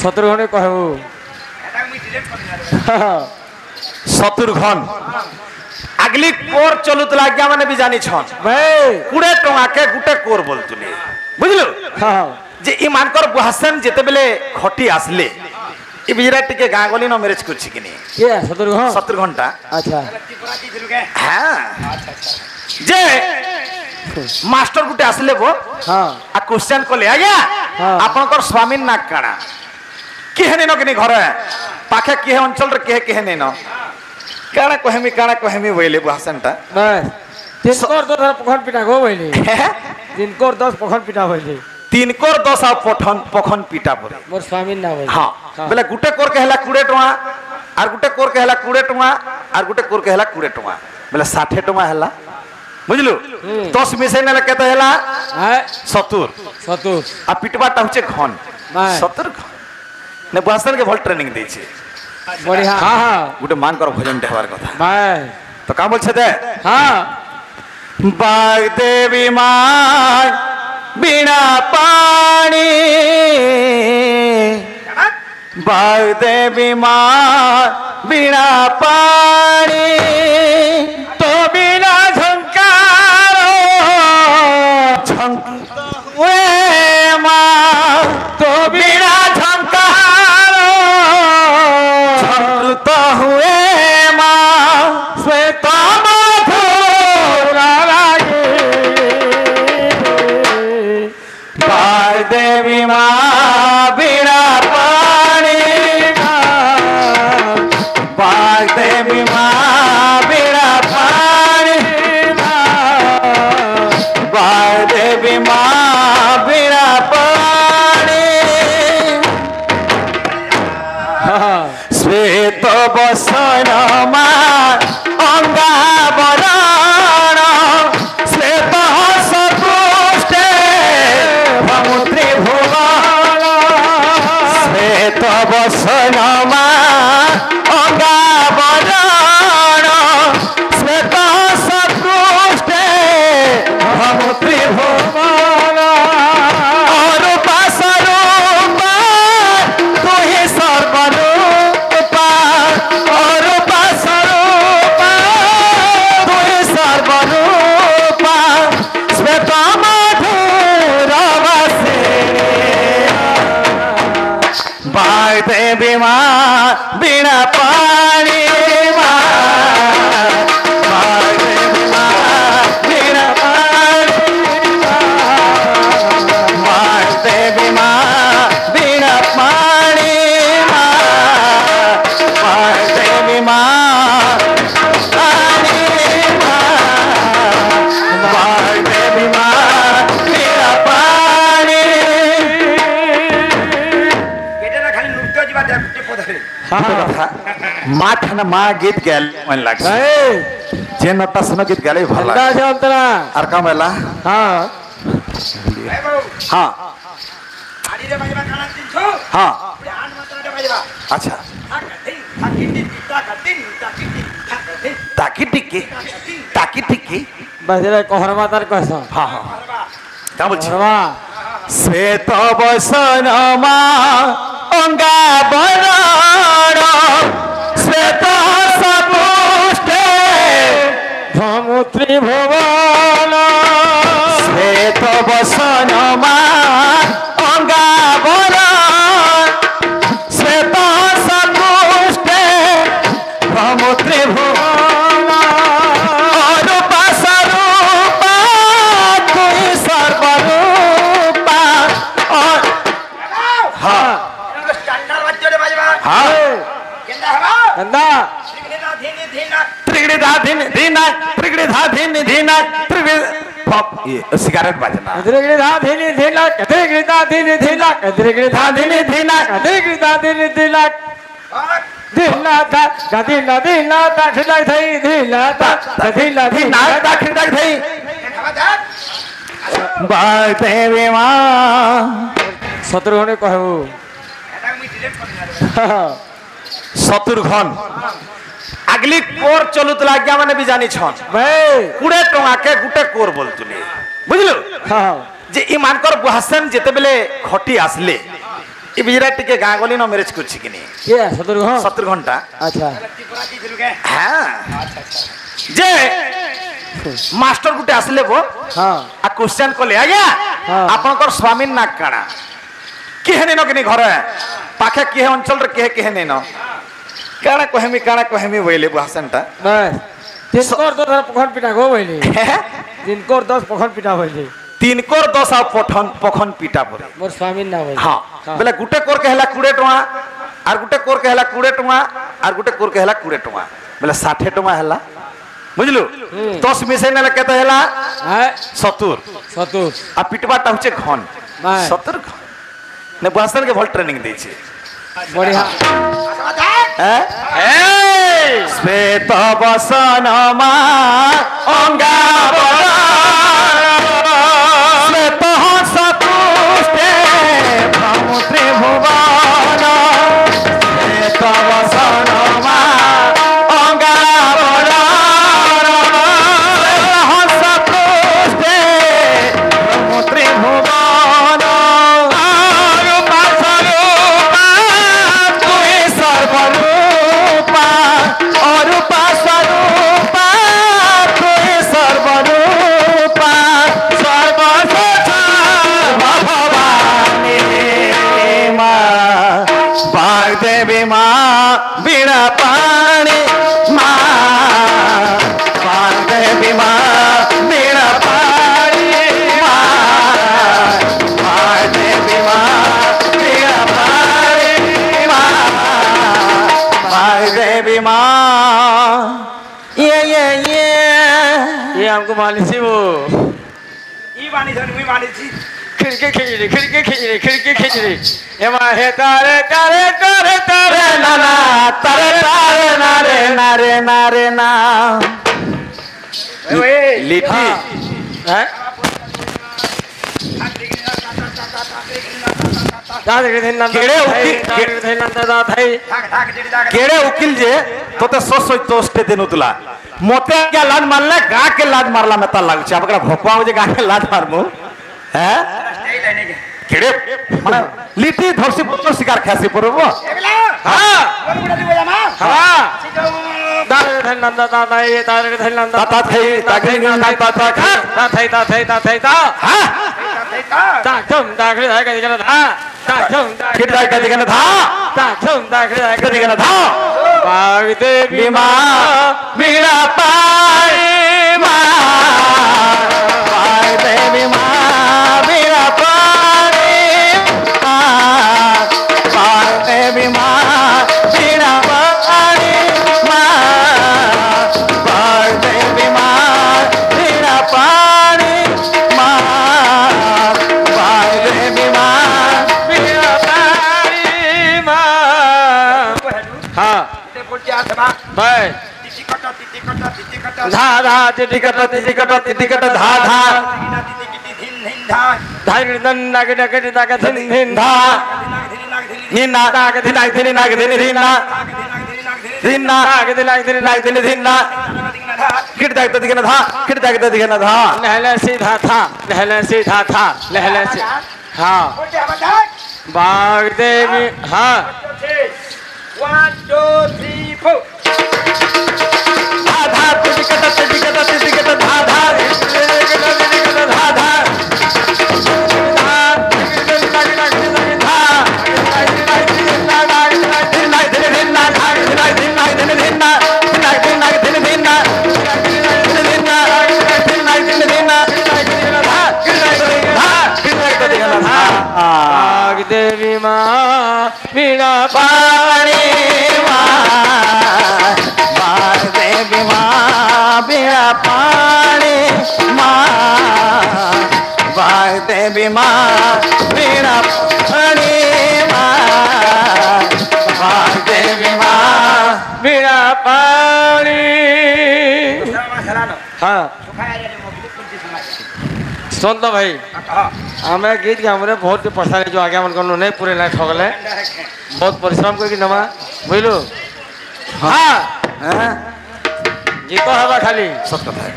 शत्रुघ्न कहू शत्रुघ्न अगली कोर चलुतला आज्ञा माने भी जानी छन कुड़े टंका के गुटे कोर बोलतुले बुझलु जे ई मानकर बुहासन जेते बेले खटी आसले ई बिजरा टिके गां गली न मैरिज करछि किनी के शत्रुघ्न शत्रुघ्नटा अच्छा हां जे मास्टर गुटे आसले बो हां आ क्वेश्चन कोले आज्ञा आपनकर स्वामी ना काना केहने न किनी घर पाखे के अंचल रे के ने न काना कहमी बोले बुहासनटा बस तिनकोर 10 पखन पिटा गो बोले तिनकोर 10 पखन पिटा बोले तिनकोर 10 आ पखन पिटा बोले मोर स्वामी ना बोले हां बेले गुटे कोर कहला 20 टका आर गुटे कोर कहला 20 टका आर गुटे कोर कहला 20 टका बेले 60 टका हला बुझलु 10 मिसे ने केते हला 70 आ पिटबाटा होचे घन 70 घन ने बुहासन के भल ट्रेनिंग दै छै बढ़िया हां हां गुटे मान कर भोजन देहवार कथा भाई तो का बोल छते हां बाग देवी मां बिना पानी बाग देवी मां बिना पानी तो बिना झंकारो वे मां तो बिना झंकारो तो हुए मां श्वेत मधुरा लागे बाग देवी मां बिना पानी बाग देवी मां बिना पानी बाग देवी मां बिना पानी श्वेत बसन अंगा बरण श्वेत सपुष्टे भमुत्री भुवन श्वेत बसन अंगा बरण श्वेत सपुष्टे भमुत्री भुवन रूपा स्वरूप तू ही सर्वरूप रूपा स्वरूप तू ही सर्वरूप श्वेत मधुर बाग देवी मां बिना पानी बाग देवी मां बिना पानी बाग देवी मां बिना पानी बाग देवी मां पानी बाग देवी मां बिना पानी माठ न मा गीत गाल मन लाग जे नता सुनो गीत गाले भल लाग अंदाज अंतरा आर का मेला हां हां आड़ी रे बजवा काना 300 हां अपने हाथ मात्रा रे बजवा अच्छा ताकी टिक्की बजरे कोहर मातार कहसा हां हां का बोल छी कोहरवा श्वेत बसन अंगा बरण श्वेत सपुष्टे भमुत्री भुवन श्वेत बसन अंगा बरण श्वेत सपुष्टे भमुत्री भुवन रूपा स्वरूप तू ही सर्वरूप हाँ स्टैंडर्ड बच्चे रे बजवा हाँ केंदा हवा कंदा त्रिगुणिधा धीन धीना ये सिगारेट बजना त्रिगुणिधा धीन धीना त्रिगुणिधा धीन धीना त्रिगुणिधा धीन धीना त्रिगुणिधा धीन धीना धीना ता गदीना धीना ता खिलाई थई धीना ता गदीना धीना ता खिड़क थई हवा दा बाग देवी मां शत्रुघ्न कहू एटा मी डिलीट कर शत्रुघ्न अगली कोर चलुतला आज्ञा माने भी जानी छन भाई 20 टका के गुटे कोर बोलतुले बुझलु हां जे ई मानकर बुहासन जेते बेले खटी आसले ये बिजरा टिके गाँ गली न मैरेज कर कि के सतुर हां 70 घंटा अच्छा त्रिपुरा की दिलु के हाँ अच्छा अच्छा जे मास्टर गुटे आसले वो हां आ क्वेश्चन कले आज्ञा हाँ। आपनकर स्वामी ना काना किहे नेनो कि घर पाखे किहे अंचल रे किहे नेनो काना कहमी बोले भाषणटा बस तिनकोर 10 पखन पिटा गो भइले तिनकोर 10 पखन पिटा भइले 3 कोर 10 आ पखन पीटा पड़े मोर स्वामी ना भइले हाँ बोले गुटे कोर कहला 20 टका आर गुटे कोर कहला 20 टका आर गुटे कोर कहला 20 टका बोले 60 टका हला बुझलु 10 मिसे नेला केते हला हाय 70 आ पिटबाटा होचे घन बाय 70 घन ने भाषण के भल ट्रेनिंग दै छी बढ़िया श्वेत बसनमा अंगा श्वेत सतुष्टे भ्रमुत्रि भुवन श्वेत बसनमा अंगा सतुष्टे भ्रमुत्रि भुवन देवी माँ बिना पानी माँ देवी माँ बिना पानी माँ देवी माँ बिना पानी माँ देवी माँ ये हमको मालिसी वो ई बानी धन मी बानी छी खिड़की खींच रही एमा हे तारे तारे तारे तारे नाना तारे तारे नारे नारे नारे ना लिट्टी हैं केड़े उकिल जे तोते तो स्टे देनु तुला मोते क्या लाद मारले गा के लाद मारला में ता लागछ अब भोकवा जे गा के लाद मारमु हैं स्टे लेने के केड़े माने लिट्टी धरसी पुत्र शिकार खासी परबो एगला हां बोल बुड़ा दिबो जामा हां सिजो तारे धनंदा दादा ये तारे धनंदा ता थई ताके ता ता थई ता हां ता चम ता खरे है कदी ता चम ता किट दाई कदी कना था ता चम ता खरे है कदी कना था बाग देवी माँ मीरा पाए माँ बाग देवी माँ मीरा पाए बाग देवी माँ मीरा पाए माँ बाग देवी माँ मीरा पाए माँ बाग देवी माँ मेरा पानी मां हां ते बोलते आ सभा भाई तिति कट धा धा टिकट धा धा धिना तिति किति धिन धिन धा धाग दन नाग नाग नाग धिन धिन धा निन्ना नाग धिन नाग धिन धिन्ना नाग धिन धिन्ना किट दाग तो दिखना था किट दाग तो दिखना था लहले सीधा था लहले सीधा था लहले से हां बोलते आ बता बाग देवी हां 1 2 3 4 धा धा टिकट धा धा धा धा बाग देवी मां मीरा पानी माँ बाग देवी माँ बिना पानी माँ बाग देवी माँ बिना पानी माँ बाग देवी माँ मीरा पानी हां सुन तो भाई हमें गीत के हमरे बहुत परेशानी जो आगे मन को नहीं पूरे लाइफ हो गए बहुत परिश्रम करके नमा बुझलू हाँ हाँ जीतो हवा खाली सब कथा है